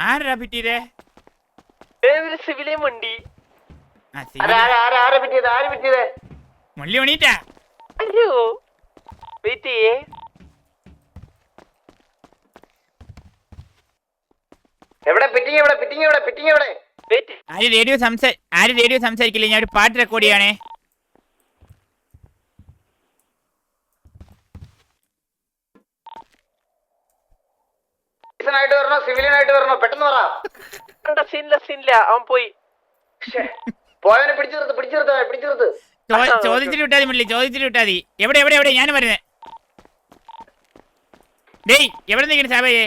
ആരാ പിറ്റീരെ സിവിലിയൻ വണ്ടി മുള്ളി പണിയിട്ടാ. അയ്യോ വെയിറ്റ് ചെയ്യേ. ആര് റേഡിയോ സംസാരിക്കില്ല. ഞാൻ ഒരു പാട്ട് റെക്കോർഡ് ചെയ്യണേ. സിവിലിയൻ ആയിട്ട് വരണോ? പെട്ടെന്ന് പറ. സീനില്ല അവൻ പോയി. പോയവനെ പിടിച്ചിരുത്ത്. ചോദിച്ചിട്ട് വിട്ടാതി മുള്ളി, ചോദിച്ചിട്ട് വിട്ടാതി. എവിടെ ഞാൻ വരുന്നേ. ഡേയ് എവിടെ നിൽക്കുന്നു സാബയെ?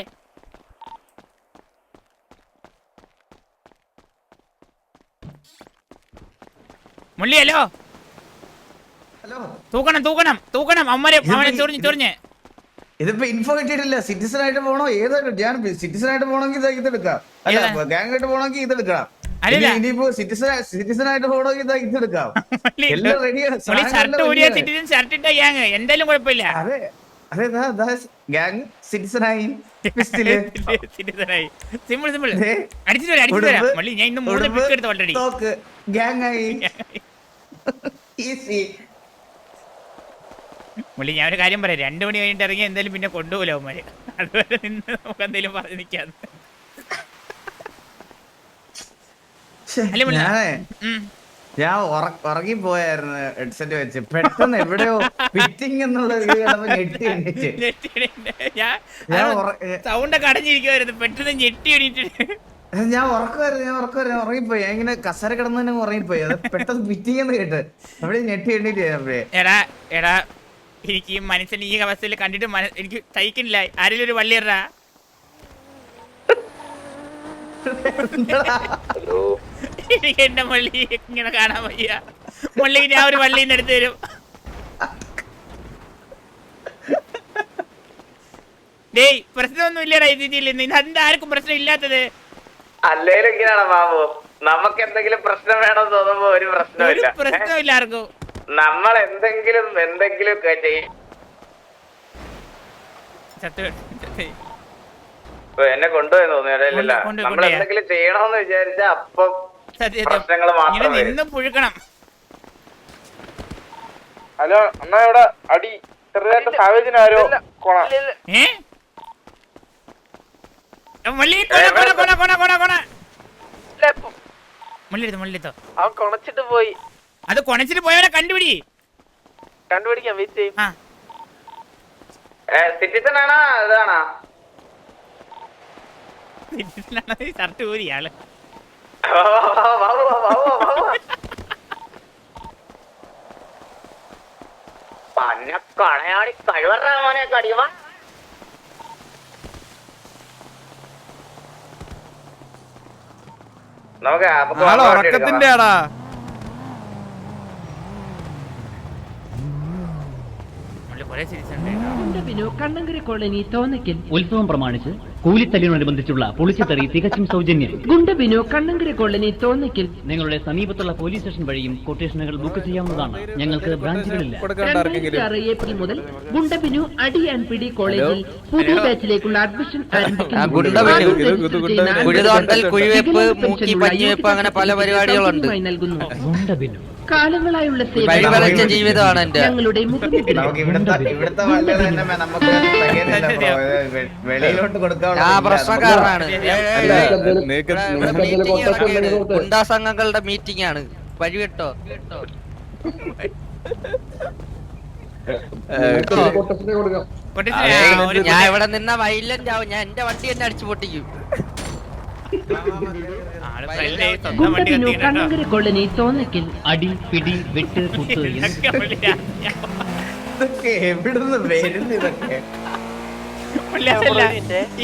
മുള്ളി ഹലോ. തൂക്കണം അവനെ ചൊറിഞ്ഞ്. ഇതിപ്പോ ഇൻഫോ കിട്ടിയിട്ടില്ല. സിറ്റിസൺ ആയിട്ട് പോണോ? ഞാൻ സിറ്റിസൺ ആയിട്ട് പോണെങ്കിൽ ഇതെടുക്കാം. അല്ല ഗാങ് ആയിട്ട് പോണെങ്കിൽ ഇതെടുക്കാം. ഇനിയിപ്പോ സിറ്റിസൺ ആയിട്ട് പോണെങ്കിൽ ഇതെടുക്കാം. എല്ലാം റെഡിയാണ്. എന്തായാലും കുഴപ്പമില്ല. അതെ ഗാങ് സിറ്റിസണായി. സിമ്പിൾ അടിച്ചിട്ട് വരാം. ഞാൻ ഇന്ന് 3 പിക്ക് എടുത്ത് ഓൾറെഡി. ഗാങ് ആയി. ഈസി. മുള്ളി ഞാൻ ഒരു കാര്യം പറയാം. 2 മണി കഴിഞ്ഞിട്ട് ഇറങ്ങി എന്തായാലും പിന്നെ കൊണ്ടുപോകലോ അവന്മാര്. അതുവരെ നിന്ന് നമുക്ക് എന്തെങ്കിലും പറഞ്ഞു നിൽക്കാന്ന്. ഞാൻ ഉറങ്ങിപ്പോയായിരുന്നു ഹെഡ്സെറ്റ് വെച്ച്. പെട്ടെന്ന് എവിടെയോ ഫിറ്റിംഗ് എന്നുള്ള സൗണ്ടൊക്കെ അടഞ്ഞിരിക്കുവായിരുന്നു. പെട്ടെന്ന് ഞെട്ടി എണീറ്റിട്ട് ഞാൻ ഉറങ്ങിപ്പോയി. ഞാൻ ഇങ്ങനെ കസര കിടന്ന് തന്നെ ഉറങ്ങിപ്പോയി. അത് പെട്ടെന്ന് ഫിറ്റിംഗ് എന്ന് കേട്ട് അവിടെ ഞെട്ടി എണ്ണീറ്റ്. എടാ എനിക്ക് ഈ മനുഷ്യൻ ഈ അവസ്ഥയിൽ കണ്ടിട്ട് എനിക്ക് സഹിക്കുന്നില്ല. ആരെങ്കിലും ഒരു വള്ളി ഇടാ. എനിക്ക് എന്റെ വള്ളി ഇങ്ങനെ കാണാൻ വയ്യ. വള്ളിക്ക് ഞാൻ ഒരു വള്ളീന്ന് എടുത്തു തരും. ഡേയ് പ്രശ്നമൊന്നും ഇല്ലടാ ഈ രീതിയിൽ. ഇന്ന് ആർക്കും പ്രശ്നം ഇല്ലാത്തത്. അല്ലേലും ഇങ്ങനെയാണോ ബാബു? നമുക്ക് എന്തെങ്കിലും പ്രശ്നം വേണമെന്ന് തോന്നുമ്പോ ഒരു പ്രശ്നമില്ല ആർക്കും. നമ്മൾ എന്തെങ്കിലും ചെയ്യും. എന്നെ കൊണ്ടുപോയി തോന്നിയില്ല. നമ്മൾ എന്തെങ്കിലും ചെയ്യണമെന്ന് വിചാരിച്ച അപ്പം പ്രശ്നങ്ങൾ മാത്രം പുഴുക്കണം. ഹലോ അണ്ണാ ഇവിടെ അടി ചെറുതായിട്ട് സാവേജിന് ആരോ അവൻ കൊണച്ചിട്ട് പോയി. അത് കൊണച്ചിട്ട് പോയവരെ കണ്ടുപിടിക്കാം. വെയിറ്റ് ചെയ്യും. സിറ്റിസൺ ആണോ ഇതാണോ? ഷർട്ട് ഊരി ആള്. പന്നക്കടയാടി കഴിവറ മോനെ കടിവ. നമുക്ക് ഉറക്കത്തിന്റെ ആടാ. കണ്ണങ്കര കോളനി തോന്നയ്ക്കൽ ഉത്സവം പ്രമാണിച്ച് കൂലിത്തല്ലിനോടനുബന്ധിച്ചുള്ള പൊളിച്ചെറി തികച്ചും സൗജന്യം. ഗുണ്ടബിനു കണ്ണങ്കര കോളനി തോന്നയ്ക്കൽ. നിങ്ങളുടെ സമീപത്തുള്ള പോലീസ് സ്റ്റേഷൻ വഴിയും കൊട്ടേഷനുകൾ ബുക്ക് ചെയ്യാവുന്നതാണ്. ഞങ്ങൾക്ക് ബ്രാഞ്ചുകളില്ല. 2006 ഏപ്രിൽ മുതൽ ഗുണ്ടബിനു അടി ആൻഡ് പിടി കോളേജിൽ പുതിയ ബാച്ചിലേക്കുള്ള അഡ്മിഷൻ ആരംഭിക്കുന്നു. നൽകുന്നു. ഗുണ്ടബിനു കാലങ്ങളായുള്ള ജീവിതമാണ് ഞങ്ങളുടെ വെളിയിലോട്ട് പ്രശ്നക്കാരനാണ്. ഗുണ്ടാ സംഘങ്ങളുടെ മീറ്റിംഗ് ആണ്. വഴി കേട്ടോ. ഞാൻ ഇവിടെ നിന്ന വൈലന്റ് ആവും. ഞാൻ എന്റെ വണ്ടി തന്നെ അടിച്ചു പൊട്ടിക്കും. കണ്ണങ്കര കോളനി തോന്നയ്ക്കൽ. അടി പിടി വെട്ട് കുത്ത്. എവിടുന്ന് വരുന്നു ഇതൊക്കെ?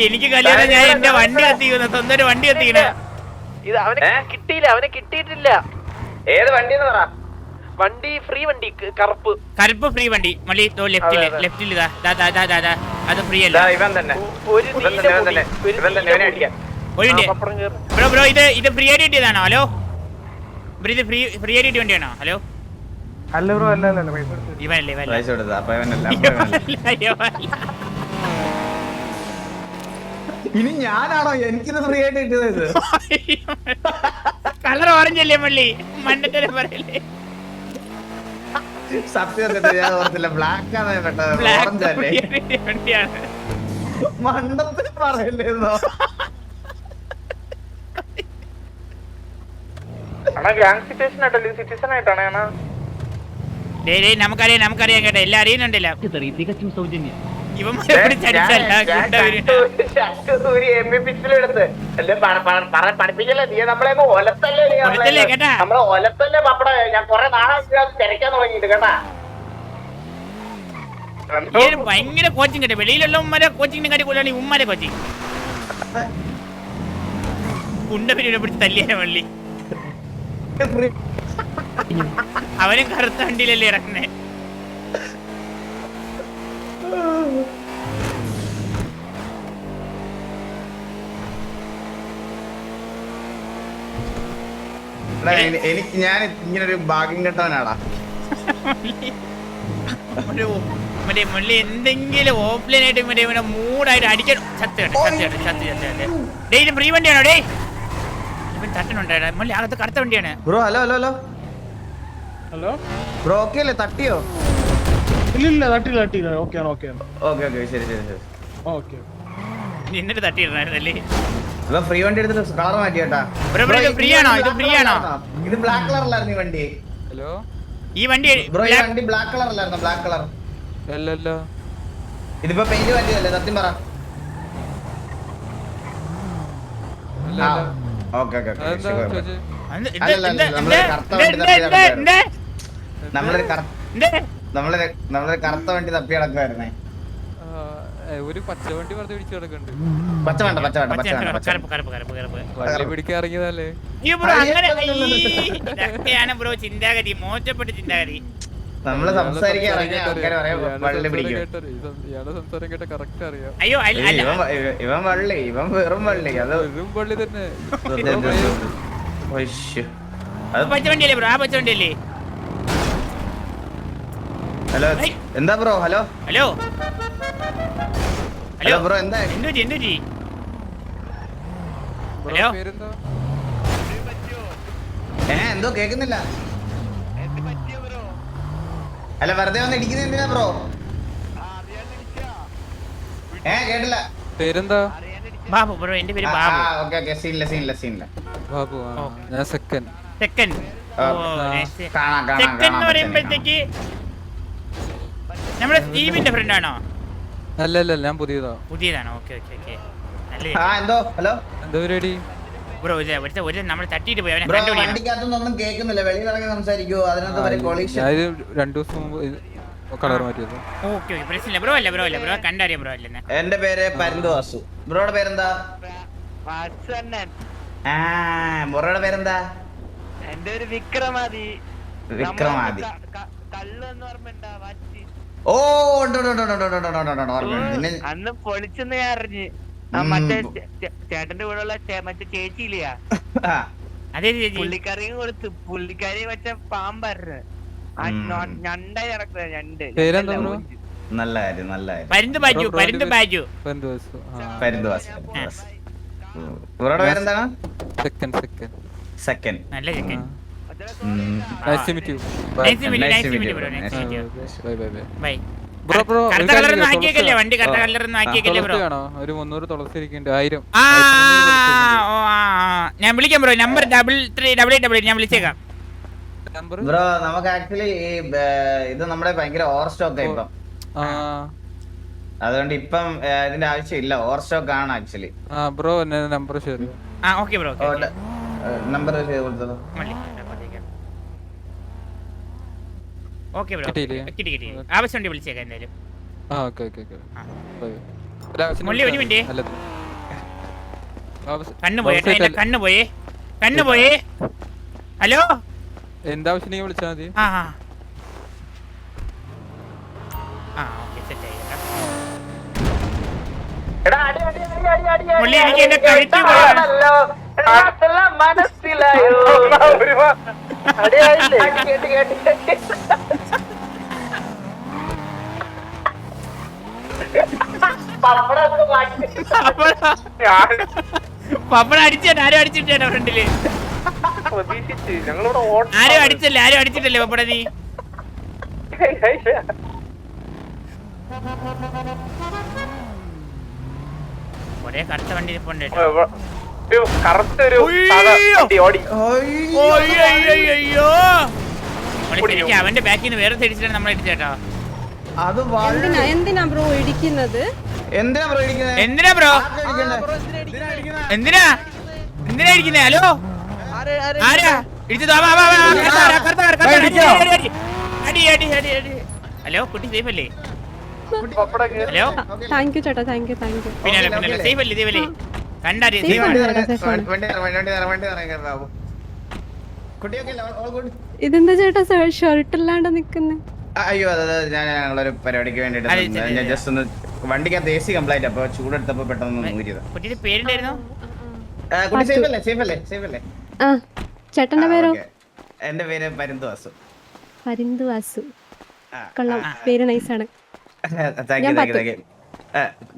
എനിക്ക് കല്യാണം ഞാൻ എന്റെ വണ്ടി കത്തിക്കുന്ന സ്വന്തം ഒരു വണ്ടി കത്തിക്കണേ. ഇത് അവനെ കിട്ടിയിട്ടില്ല. ഏത് വണ്ടി എന്ന് പറ. വണ്ടി ഫ്രീ വണ്ടി. കറുപ്പ് ഫ്രീ വണ്ടി. മള്ളി ലെഫ്റ്റിൽ അത് ഫ്രീ അല്ല. ബ്രോ ഇത് ഫ്രീ ആയിട്ട് കിട്ടിയതാണോ? ഹലോ ബ്രോ ഇത് ഫ്രീ ആയിട്ട് കിട്ടിയ വണ്ടിയാണോ? ഹലോ അല്ല ബ്രോ അല്ല പൈസ ഇവനല്ലേ ഇവനല്ലേ പൈസ കൊടുത്ത അപ്പൊ ഇവനല്ല ഇനി ഞാനാണോ എനിക്കിത് ഫ്രീ ആയിട്ട് കിട്ടിയത്? കളർ ഓറഞ്ച് അല്ലേ മള്ളി മണ്ടത്തര പറയല്ലേ സത്യം ഞാൻ ഓർത്തില്ല ബ്ലാക്ക് ആണ് പെട്ടത് ഓറഞ്ച് അല്ലേ വണ്ടിയാണ് മണ്ടത്തിൽ പറയല്ലേന്നോ ഗ്യാങ് സിറ്റുവേഷൻ ആയിട്ടല്ലേ സിറ്റിസൺ ആയിട്ടാണ് നമുക്കറിയാം കേട്ടോ എല്ലാം അറിയുന്നുണ്ടല്ലോ തെറി തികച്ചും സൗജന്യം. ഇവന്മാരെ പിടിച്ചടിച്ചല്ല പഠിപ്പിക്കല്ലേ നീ നമ്മളെ ഒലത്തല്ലേ ഒലത്തല്ലേ കേട്ടാ? നമ്മളെ ഒലത്തല്ലേ പപ്പട ഞാൻ കൊറേ നാളെ തിരക്കാൻ തുടങ്ങിയിട്ട് കേട്ടാ. ഭയങ്കര കോച്ചിങ് കേട്ടോ വെളിയിലുള്ള ഉമ്മാരെ കോച്ചിങ്ങിനെ കാട്ടി കൂടുതലാണ് ഉമ്മാരെ കോച്ചിങ് കുണ്ടപിരിവിനെ പിടിച്ച് തല്ലിയ വള്ളി അവനും കറുത്ത വണ്ടിയിലല്ലേ ഇറങ്ങുന്നേ എനിക്ക് ഞാൻ ഇങ്ങനെ ഒരു ഭാഗ്യം കെട്ടവനാടാ മറ്റേ മുള്ളി എന്തെങ്കിലും ഓഫ്ലൈൻ ആയിട്ട് മറ്റേ ഇവനെ മൂടായിട്ട് അടിക്കണം ചത്ത് ഡെയിലും ഫ്രീ വണ്ടിയാണോ ഡേ ഇവൻ തട്ടനുണ്ടാ മുള്ളി അകത്ത് കറുത്ത വണ്ടിയാണ് bro hello hello hello hello bro okay അല്ലേ തട്ടിയോ? ഇല്ല തട്ടില്ല ഓക്കെ ഓക്കെ ശരി ശരി ശരി ഓക്കെ നിന്നിട്ട് തട്ടിയിടണായിരുന്നല്ലേ ഇപ്പൊ ഫ്രീ വണ്ടി എടുത്തിട്ട് കളർ മാറ്റി കേട്ടാ. ഫ്രീ ആണോ ഇത് ഫ്രീ ആണോ? ഇത് ബ്ലാക്ക് കളറിലായിരുന്നു ഈ വണ്ടി. ഹലോ ഈ വണ്ടി ബ്രോ ഈ വണ്ടി ബ്ലാക്ക് കളറിലായിരുന്നു ബ്ലാക്ക് കളർ. അല്ലല്ലോ ഇതിപ്പോ പെയിന്റ് മാറ്റിയതല്ലേ സത്യം പറ. ഓക്കെ നമ്മളൊരു കറുത്ത വണ്ടി തപ്പി നടക്കുവായിരുന്നേ. ഒരു പച്ച വണ്ടി വെറുതെ പിടിച്ചു കിടക്കുന്നുണ്ട്. പച്ച വേണ്ട വള്ളി പിടിക്കാൻ ഇറങ്ങിയതല്ലേ? ബ്രോ ചിന്താഗതി മോശപ്പെട്ട ചിന്താഗതി. നമ്മള് സംസാരിക്കാൻ വള്ളി പിടിക്കും. ഇയാളുടെ സംസാരം കേട്ട കറക്റ്റ് അറിയാം. അയ്യോ ഇവൻ വള്ളി ഇവൻ വെറും വള്ളി. അത് വെറും വള്ളി തന്നെ. പച്ച വണ്ടിയല്ലേ ബ്രോ? ആ പച്ച വണ്ടിയല്ലേ? ഹലോ എന്താ bro? Hello hello hello bro എന്താ എന്തു ബ്രോ പേരെന്താ? എന്തോ കേക്കുന്നില്ല. അല്ല വെറുതെ വന്ന് ഇടിക്കുന്നത് എന്തിനാ ബ്രോ? കേട്ടില്ല. പേരെന്താ? ബാബു ബ്രോ. എന്റെ പേര് ബാബു. ഓക്കെ സീനില്ല ബാബു. ഞാൻ സെക്കൻഡ് എന്ന് പറയുമ്പോഴത്തേക്ക് നമ്മുടെ സ്റ്റീവിന്റെ ഫ്രണ്ട് ആണോ? അല്ല ഞാൻ പുതിയതാണോ? ഓക്കെ എന്തോ ഹലോ എന്താ പരിപാടി ബ്രോ? നമ്മൾ തട്ടിട്ട് പോയി അവനെ വണ്ടിക്കകത്തൊന്നും കേൾക്കുന്നില്ല. വെളിയിൽ ഇറങ്ങി സംസാരിക്കുവോ? അതിനകത്ത് ഞാൻ 2 ദിവസം മുമ്പ് കളർ മാറ്റിയത്. ഓക്കെ പ്രശ്നമില്ല ബ്രോ. ബ്രോ കണ്ടറിയാം ബ്രോ അല്ലെന്ന്. എന്റെ പേര് പരന്തു വാസു. ബ്രോയുടെ പേരെന്താ? ബ്രോയുടെ പേരെന്താ? എന്റെ ഒരു വിക്രമാദി. ഓ അന്ന് പൊളിച്ചെന്ന് ഞാൻ അറിഞ്ഞ്. മറ്റേ ചേട്ടന്റെ കൂടെയുള്ള മറ്റേ ചേച്ചിയില്ല, പുള്ളിക്കറിയും കൊടുത്ത് പുള്ളിക്കാരി മറ്റേ പാമ്പായിരുന്നു. ഞണ്ടായി നടക്കുക ഞണ്ട്. നല്ല കാര്യം. പരുന്ത് ബാജു. ബ്രോയുടെ പേരെന്താണ്? സെക്കൻഡ്. നല്ല ചെക്കൻ. Nice to meet you. Bye. Bro വണ്ടി കറക്റ്റ് കളറൊന്നും ആക്കിയേക്കല്ലേ ബ്രോ? ഒരു 300 തുളസി ഇരിക്കുന്നുണ്ട്. 1000. ഞാൻ വിളിക്കാം ബ്രോ. നമ്പർ 3388 ഞാൻ വിളിച്ചേക്കാം ബ്രോ. നമുക്ക് ആക്ച്വലി ഇത് നമ്മുടെ ഭയങ്കര ഓവർ സ്റ്റോക്ക് ഇപ്പം. അതുകൊണ്ട് ഇപ്പം ഇതിന്റെ ആവശ്യമില്ല. ഓവർ സ്റ്റോക്ക് ആണ് actually. Bro number share. Okay bro. Number കൊടുത്തോ. Okay bro. കിട്ടി. ആവശ്യമുണ്ട് വിളിച്ചേക്കാം എന്തായാലും. മുള്ളി ഒരു മിനിറ്റ്. കണ്ണുപോയേ. ഹലോ എന്താവശ്യം വിളിച്ചാ മതി. ഓക്കെ സെറ്റ് ആയി. മുള്ളി എനിക്ക് എന്റെ കഴുത്ത് മനസ്സിലായോ? പപ്പട അടിച്ചേട്ടാ, ആരും അടിച്ചിട്ടേട്ടാ ഫ്രണ്ടില്. പ്രതീക്ഷിച്ച് ഞങ്ങളിവിടെ ആരും അടിച്ചിട്ടല്ലേ പപ്പട നീ. ഒരേ കറുത്ത വണ്ടി ഇരിപ്പുണ്ട് കേട്ടോ. കറക്റ്റ് ഒരു വണ്ടി ഓടി. അയ്യോ അവന്റെ ബാക്കിൽ നിന്ന് വേറെ തിരിച്ചിട്ടാണ് നമ്മൾ ഇടിച്ചേട്ടോ. അത് എന്തിനാ ബ്രോ ഇടിക്കുന്നത്? എന്തിനാ ബ്രോ ഇടിക്കുന്നത്? എന്തിനാ ബ്രോ എന്തിനാ ഇടിക്കുന്നേ? ഹലോ ആരാ ഇടിച്ചത്? ഹലോ കുട്ടി സേഫ് അല്ലേ? ഹലോ താങ്ക് യു ചേട്ടാ, താങ്ക് യു. പിന്നെ സേഫ് അല്ലേ? കണ്ടാ ഇതെന്താ ചേട്ടാ ഷർട്ട് ഇല്ലാണ്ട് നിക്കുന്നെ? അയ്യോ അതെ ഞങ്ങളൊരു പരിപാടിക്ക് വേണ്ടിട്ട് ജസ്റ്റ് ഒന്ന് വണ്ടിക്കകത്ത് AC കംപ്ലൈന്റ്, അപ്പൊ ചൂടെടുത്തപ്പോ പെട്ടെന്ന് ഊരിയതാ. കുട്ടിയുടെ പേരുണ്ടായിരുന്നു? കുട്ടി സേഫ് അല്ലേ? ആ ചേട്ടന്റെ പേരോ? എന്റെ പേര് പരിന്തു വാസു. പരിന്തു വാസു, കൊള്ളാം, പേര് നൈസാണ്. Thank you.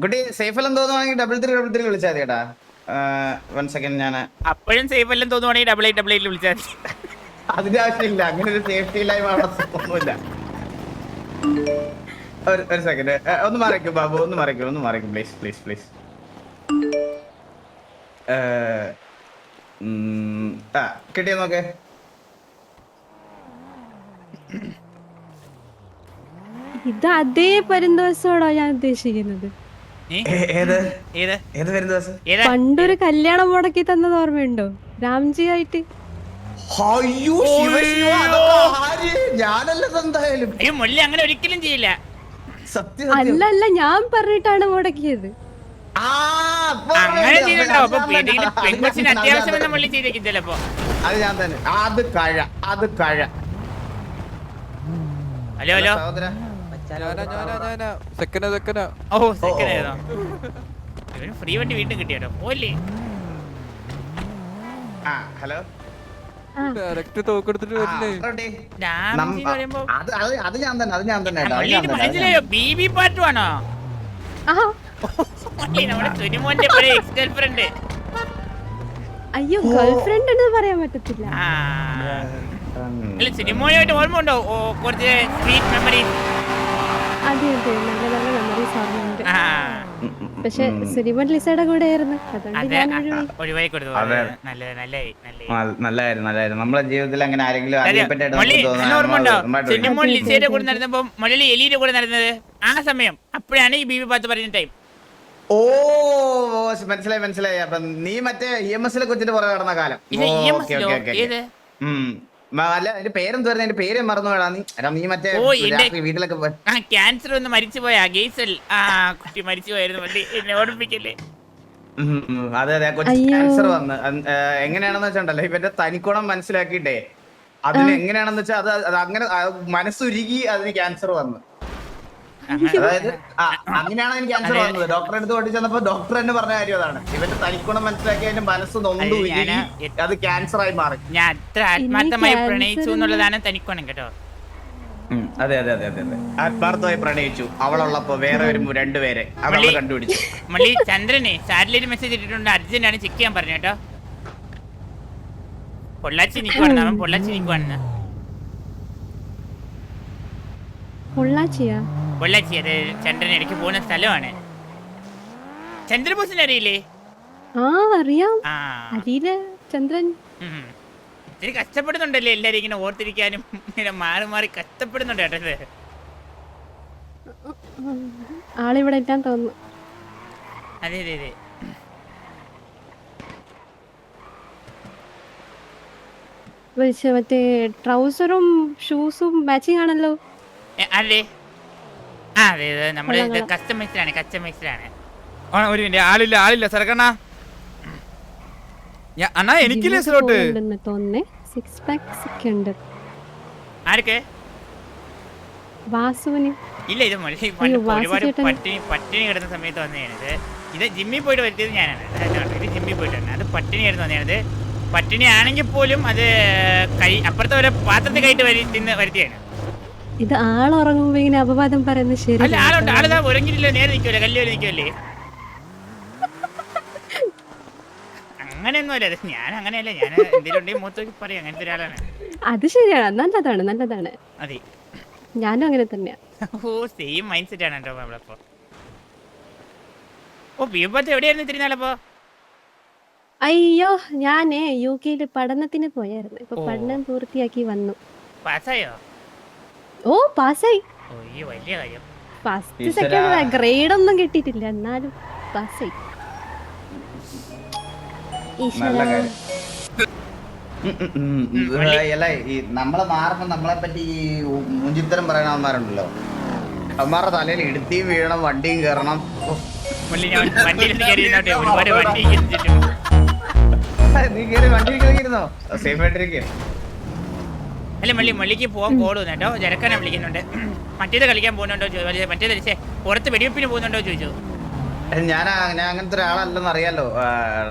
കുട്ടി സേഫ് എല്ലാം തോന്നുവാണെങ്കിൽ 3333 വിളിച്ചാൽ മതി കേട്ടാ. 1 സെക്കൻഡ് ഞാൻ അപ്പോഴും സേഫ് എല്ലാം തോന്നുവാണെങ്കിൽ 8888 വിളിച്ചാൽ മതി. അതിന്റെ ആവശ്യമില്ല, അങ്ങനെ ഒരു സേഫ്റ്റി ഇല്ലായ്മ അവിടെ ഒന്നുമില്ല. ഒരു സെക്കൻഡ് ഒന്ന് മറിക്കും ബാബു, ഒന്ന് മറിക്കും പ്ലീസ്. കിട്ടിയോ നോക്കേ. ഇത് അതേ പരിന്തോഷോടോ ഞാൻ ഉദ്ദേശിക്കുന്നത്? ഏത് വരുന്ന ദിവസം? പണ്ടൊരു കല്യാണം മുടക്കി തന്നത് ഓർമ്മയുണ്ടോ? രാംജി ആയിട്ട്. ഞാനല്ലത് എന്തായാലും. അയ്യോ മുള്ളി അങ്ങനെ ഒരിക്കലും ചെയ്യില്ല. സത്യം അല്ല ഞാൻ പറഞ്ഞിട്ടാണ് മുടക്കിയത്. അങ്ങനെ ചെയ്തിട്ടുണ്ടോ? അപ്പൊ പെൺകൊച്ചിന് അത്യാവശ്യം മുള്ളി ചെയ്തേക്കും ചിലപ്പോ. അത് ഞാൻ തന്നെ. അത് കഴ. ഹലോ സഹോദര ഓ സെക്കൻഡ് ഫ്രീ വണ്ടി വീണ്ടും കിട്ടിയോ? പോലെ ഹലോ അത് ഞാൻ തന്നെ മനസ്സിലായോ? ബീബി പാട്ടുവാണോ? നമ്മുടെ സുനിമോന്റെ എക്സ് ഗേൾഫ്രണ്ട്. അയ്യോ ഗേൾഫ്രണ്ട് എന്ന് പറയാൻ പറ്റത്തില്ല. അല്ല സിനിമയായിട്ട് ഓർമ്മ ഉണ്ടോ കുറച്ച് സ്വീറ്റ് മെമ്മറീസ്? അതെ നല്ല മെമ്മറീസ് ഓർമ്മയുണ്ട്. പക്ഷെ സുനിമോൻ ലിസയുടെ കൂടെ ആയിരുന്നു, ഒഴിവായി കൊടുത്തു. നല്ലായിരുന്നു. നമ്മളെ ജീവിതത്തിൽ അങ്ങനെ ആരെങ്കിലും ഓർമ്മ ഉണ്ടോ സിനിമോൻ ലിസയുടെ കൂടെ നടന്നപ്പോ മലയാളി എലിയുടെ കൂടെ നടന്നത്? ആ സമയം അപ്പോഴാണ് ഈ ബീബി പാത്ത് പറയുന്ന ടൈം. ഓ മനസ്സിലായി. അപ്പൊ നീ മറ്റേ EMS കൊച്ചിന്റെ പുറകെ നടന്ന കാലം. അല്ല എന്റെ പേരെന്തായിരുന്നു? എന്റെ പേര് മറന്നു വേടാ നീ മറ്റേ വീട്ടിലൊക്കെ ക്യാൻസർ ഒന്ന് മരിച്ചുപോയാ ഗെയ്സൽ. കുട്ടി മരിച്ചുപോയായിരുന്നു. വണ്ടി എന്നെ ഓർമ്മിപ്പിക്കല്ലേ. അതെ കൊച്ചി ക്യാൻസർ വന്ന് എങ്ങനെയാണെന്ന് വെച്ചിട്ടുണ്ടല്ലോ ഇവന്റെ തനിക്കോണം മനസ്സിലാക്കിയിട്ടേ അതിന് എങ്ങനെയാണെന്ന് വെച്ചാൽ അത് അങ്ങനെ മനസ്സുരുകി അതിന് ക്യാൻസർ വന്നു. അതായത് അങ്ങനെയാണ് എനിക്ക് ക്യാൻസർ വന്നത്. ഡോക്ടറെ അടുത്ത് കൊണ്ടു ചെന്നപ്പോ ഡോക്ടർ തന്നെ പറഞ്ഞ കാര്യം അതാണ്. ഇവന്റെ തനിക്കുണം മനസ്സിലാക്കി അതിന്റെ മനസ്സ് നൊന്തു അത് ക്യാൻസർ ആയി മാറി. ഞാൻ അത്ര ആത്മാർത്ഥമായി പ്രണയിച്ചു എന്നുള്ളതാണ് തനിക്കുണം കേട്ടോ. അതെ ആത്മാർത്ഥമായി പ്രണയിച്ചു. അവളുള്ളപ്പോ വേറെ ഒരു 2 പേരെ അവളെ കണ്ടുപിടിച്ചു. മള്ളി ചന്ദ്രനെ സാറ്റലൈറ്റ് മെസ്സേജ് ഇട്ടിട്ടുണ്ട്. അർജന്റാണ് ചെക്ക് ചെയ്യാൻ പറഞ്ഞു കേട്ടോ. പൊള്ളാച്ചി നിക്കുവാണ് അവൻ. പൊള്ളാച്ചി അത് ചന്ദ്രൻ ഇടയ്ക്ക് പോകുന്ന സ്ഥലമാണ്. ചന്ദ്രബോസിനെ അറിയില്ലേ? അറിയാം. ചന്ദ്രൻ ഇത്തിരി കഷ്ടപ്പെടുന്നുണ്ടല്ലേ എല്ലാരും ഇങ്ങനെ ഓർത്തിരിക്കാനും ഇങ്ങനെ മാറി കഷ്ടപ്പെടുന്നുണ്ട് കേട്ടത്. ആളിവിടെ എത്താൻ തോന്നുന്നു. അതെ മറ്റേ ട്രൗസറും ഷൂസും മാച്ചിങ് ആണല്ലോ. അതെ നമ്മള് കസ്റ്റമൈസ്ഡാണ്. ഒരു മിനിറ്റ്, ആളില്ല സർക്കണ്ണ. അണ്ണാ എനിക്കില്ലേ സ്ലോട്ട് തോന്നുന്നേ. 6 പാക്സ് ഒക്കെ ഉണ്ട്. ആർക്ക്? വാസുവിന്. ഇല്ല ഇത് ഒരുപാട് പട്ടിണി കിടന്ന സമയത്ത് വന്നതാണിത്. ഇത് ജിമ്മിൽ പോയിട്ട് വരുത്തിയത് ഞാനാണ്. ഇത് ജിമ്മിൽ പോയിട്ടാണ്. അത് പട്ടിണി കിടന്ന് വന്നതാണിത്. പട്ടിണി ആണെങ്കിൽ പോലും അത് അപ്പുറത്തെ ഒരു പാത്രത്തിൽ കയറ്റി തിന്ന് വരുത്തിയാണ്. ഇത് ആളുറങ്ങുമ്പോ ഇങ്ങനെ അപവാദം പറയുന്നത് ശരി. അല്ല ആളുണ്ട്, ആളുതാ ഉറങ്ങിയില്ല, നേരെ നിൽക്കുമല്ലേ, കല്ലുവരെ നിൽക്കുമല്ലേ. അങ്ങനെയൊന്നും അല്ല, ഞാൻ അങ്ങനെയല്ല, ഞാൻ എന്തെങ്കിലും ഉണ്ടെങ്കിൽ മൂത്തോക്ക് പറയും, അങ്ങനത്തെ ഒരാളാണ്. അത് ശരിയാണ്, നല്ലതാണ് നല്ലതാണ്. അതെ, ഞാനും അങ്ങനെ തന്നെയാ. ഓ സെയിം മൈൻഡ് സെറ്റ് ആണ് കേട്ടോ നമ്മളപ്പോ. ഓ ബീബത്ത് എവിടെയായിരുന്നു ഇത്തിരി നാളപ്പോ? അയ്യോ ഞാനേ UK പഠനത്തിന് പോയായിരുന്നു. ഇപ്പൊ ഓ. പഠനം പൂർത്തിയാക്കി വന്നു. പാസ്സായോ? ഓ പാസ്സായി. ഓ ഈ വലിയ കാര്യം. ഫസ്റ്റ് സെക്കൻഡ് ഗ്രേഡ് ഒന്നും കിട്ടിയിട്ടില്ല, എന്നാലും പാസ്സായി. നല്ല കാര്യം. അല്ല ഈ നമ്മളെ മാറുമ്പോ നമ്മളെ പറ്റി ഈ മുഞ്ചിത്തരം പറയണവന്മാരുണ്ടല്ലോ, അവന്മാരുടെ തലയിൽ ഇടുത്തിയും വീഴണം, വണ്ടിയും കയറണം. ഞാൻ വണ്ടിയിലിருந்து കയറി ഇരുന്നോട്ടെ, ഒരുപാട് വണ്ടി ഇരിച്ചിട്ടുണ്ട്. നീ കയറി വണ്ടി കയറിയിരുന്നോ? സേഫ് ആയിട്ടിരിക്കും. അല്ല മള്ളിക്ക് പോകാൻ കോടുന്നു കേട്ടോ, ജനക്കാനെ വിളിക്കുന്നുണ്ട്. മറ്റേത് കളിക്കാൻ പോകുന്നുണ്ടോ, മറ്റേത് പുറത്ത് വെടിവെപ്പിന് പോകുന്നുണ്ടോ ചോദിച്ചു. ഞാൻ അങ്ങനത്തെ ഒരാളല്ലെന്ന് അറിയാലോ.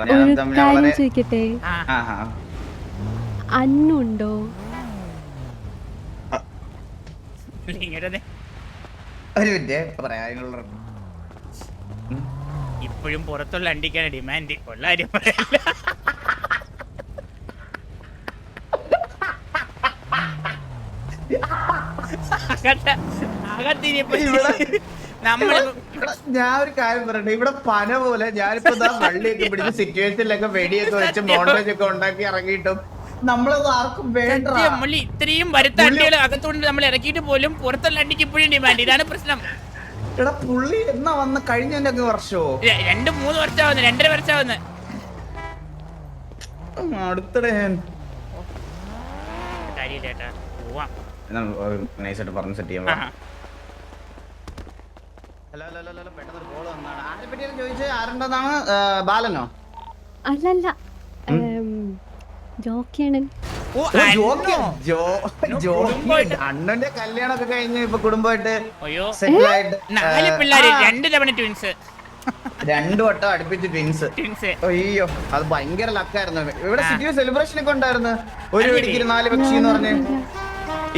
ഒരു കാര്യം ചോദിക്കട്ടെ, അന്നുണ്ടോ? ഇങ്ങനെ ഒരു മിനിറ്റ് പറയാ. ഇപ്പോഴും പുറത്തുള്ള അണ്ടിക്കാണ് ഡിമാൻഡ്, ഉള്ള കാര്യം പറയല്ല. ഞാൻ ഒരു കാര്യം പറയട്ടെ, ഇവിടെ പന പോലെ ഞാനിപ്പോ വള്ളിയൊക്കെ പിടിച്ച് സിറ്റുവേഷനിലൊക്കെ വെടിയൊക്കെ വെച്ച് മോണ്ടേജ് ഒക്കെ ഉണ്ടാക്കി ഇറങ്ങിയിട്ടും നമ്മളത് ആർക്കും വേണ്ട. ഇത്രയും വരുത്ത അണ്ടികൾ അകത്തോണ്ട് നമ്മൾ ഇറക്കിയിട്ട് പോലും പുറത്തുള്ള അണ്ടിക്ക് ഇപ്പോഴും ഡിമാൻഡ്. ഇതാണ് പ്രശ്നം. എടാ പുള്ളി എന്നാ വന്ന് കഴിഞ്ഞ വർഷമോ 2-3 വർഷമാവുന്നു, 2.5 വർഷമാവുന്നു. അടുത്തിടെ ഞാൻ കാര്യമില്ലേട്ടാ, പോവാം. നൈസായിട്ട് പറഞ്ഞ് സെറ്റ് ചെയ്യാൻ. ഹലോ പെട്ടെന്നൊരു കോള് വന്നാണ്. ആരെ പറ്റിയാണ് ചോദിച്ചത്? ആരുണ്ടെന്നാണ്? ബാലനോ? അല്ലല്ല, ജോക്കിയാണ്. അണ്ണന്റെ കല്യാണമൊക്കെ കഴിഞ്ഞ് ഇപ്പൊ കുടുംബമായിട്ട് അയ്യോ സെറ്റിൽ ആയിട്ട് 4 പിള്ളേര്, 2 തവണ ട്വിൻസ്, 2 വട്ടം അടുപ്പിച്ച് ട്വിൻസ്. അയ്യോ അത് ഭയങ്കര ലക്കായിരുന്നു. ഇവിടെ സിറ്റി സെലിബ്രേഷൻ ഒക്കെ ഉണ്ടായിരുന്നു. ഒരു വെടിക്ക് 4 പക്ഷി എന്ന് പറഞ്ഞ്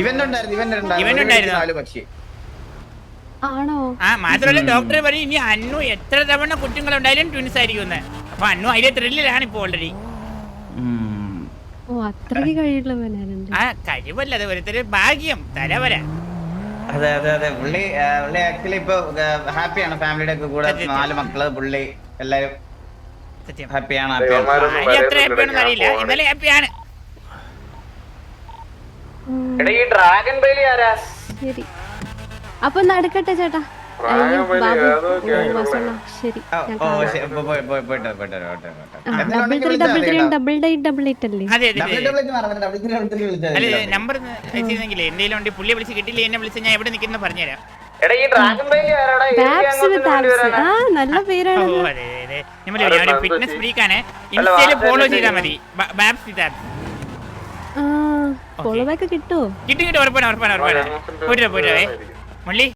ഇവന്റ് ഉണ്ടായിരുന്നു. 4 പക്ഷി ആണോ? ആ മാത്രമല്ല ഡോക്ടർ പറയും ഇനി അന്നു എത്ര തവണ കുട്ടികളുണ്ടായാലും ട്വിൻസ് ആയിരിക്കും. അപ്പൊ അന്നു അതിന്റെ ത്രില്ലിലാണ് ഇപ്പൊ ഓൾറെഡി. ഓ അത്രയ്ക്ക് കഴിവുള്ളവനാണ്. ആ കഴിവല്ല, അത് ഒരു ഭാഗ്യം, തലവര. അതെ പുള്ളി ആക്ച്വലി ഇപ്പൊ ഹാപ്പിയാണ്. ഫാമിലിയുടെ ഒക്കെ കൂടെ 4 മക്കള്, പുള്ളി എല്ലാരും ഹാപ്പിയാണ്. എത്ര ഹാപ്പിയാണെന്ന് അറിയില്ല, എന്നാലും ഹാപ്പിയാണ്. ഈ ഡ്രാഗൺ ബേലി ആരാ? ശരി അപ്പൊ നടക്കട്ടെ ചേട്ടാ. അയ്യോ ബാബു ശരി. ഡബിൾ എയ്റ്റ് അല്ലേ? അതെ നമ്പർ ചെയ്തെങ്കിലേ എന്തെങ്കിലും ഉണ്ട്. പുള്ളിയെ വിളിച്ച് കിട്ടില്ല, എന്നെ വിളിച്ച് ഞാൻ എവിടെ നിൽക്കുന്ന പറഞ്ഞുതരാം. നല്ല പേരാണ്. ഫിറ്റ്നസ് ഫ്രീക്കാണ്, ഇൻസ്റ്റയില് ഫോളോ ചെയ്താൽ മതി. ഫോളോ ബാക്ക് കിട്ടുമോ? കിട്ടും, ഉറപ്പാണ്. 1 രൂപ മുള്ളി